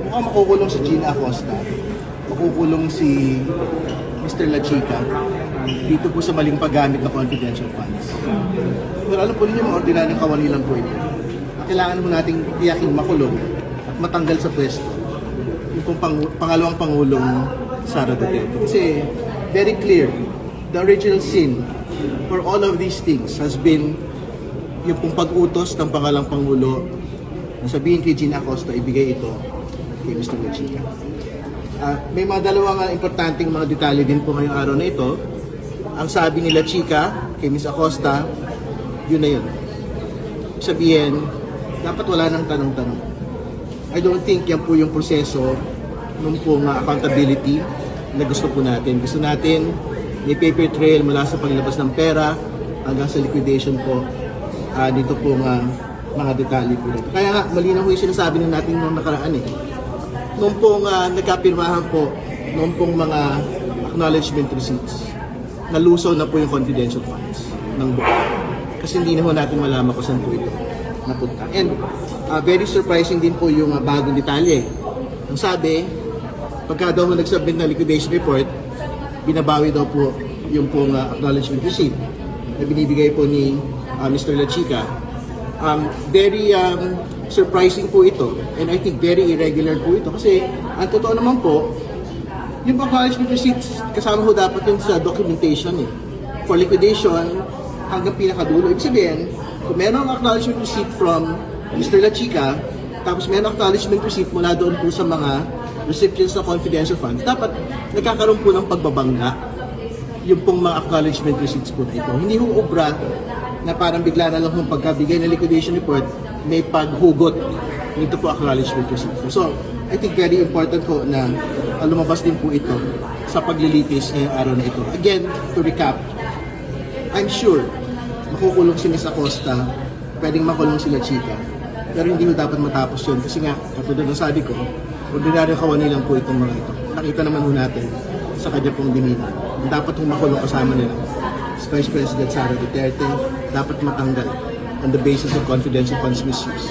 mukhang makukulong si Gina Acosta, makukulong si Mr. La Chica dito po sa maling paggamit ng confidential funds. Pero alam po ninyo, mga ordinaryong kawani lang po ito. Kailangan po nating tiyaking makulong at matanggal sa pwesto yung pong pangalawang Pangulong Sara Duterte. Kasi very clear, the original sin for all of these things has been yung pong pag-utos ng pangalawang Pangulo na sabihin kay Gina Acosta, ibigay ito kay Mr. La Chica. May mga dalawang importanteng mga detalye din po ngayong araw na ito. Ang sabi ni La Chica kay Ms. Acosta, yun na yun. Sabihin, dapat wala nang tanong-tanong. I don't think yan po yung proseso nung pong accountability na gusto po natin. Gusto natin may paper trail mula sa paglabas ng pera hanggang sa liquidation po. Dito po mga detalye po dito. Kaya nga, malinaw po yung sinasabi natin nung nakaraan eh. Nung pong nagkapirmahan po, nung pong mga acknowledgement receipts, nalusaw na po yung confidential funds ng buo. Kasi hindi na po natin malaman kung saan po ito napunta. And very surprising din po yung bagong detalye. Ang sabi, pagka daw nag-submit na liquidation report, binabawi daw po yung pong acknowledgement receipt na binibigay po ni Mr. La Chica. Very surprising po ito, and I think very irregular po ito kasi ang totoo naman po, yung acknowledgement receipts kasama ho dapat yun sa documentation eh. For liquidation hanggang pinakadulo. Ibig sabihin, kung meron acknowledgement receipt from Mr. La Chica, tapos meron acknowledgement receipt mula doon po sa mga recipients ng confidential funds, dapat nagkakaroon po ng pagbabangga yung pong mga acknowledgement receipts po na ito. Hindi ho obra na parang bigla na lang kung pagkabigay ng liquidation report, may paghugot nito po acknowledgement receipt. So, I think very important po na lumabas din po ito sa paglilitis ngayong araw na ito. Again, to recap, I'm sure makukulong si Ms. Acosta, pwedeng makulong si La Chica, pero hindi mo dapat matapos yun kasi nga, katulad ng sabi ko, ordinaryong kawani lang po itong mga ito. Nakita naman ho natin sa kanya pong dinina. Dapat hong makulong kasama nila Vice President Sara Duterte, dapat matanggal on the basis of confidential funds misuse.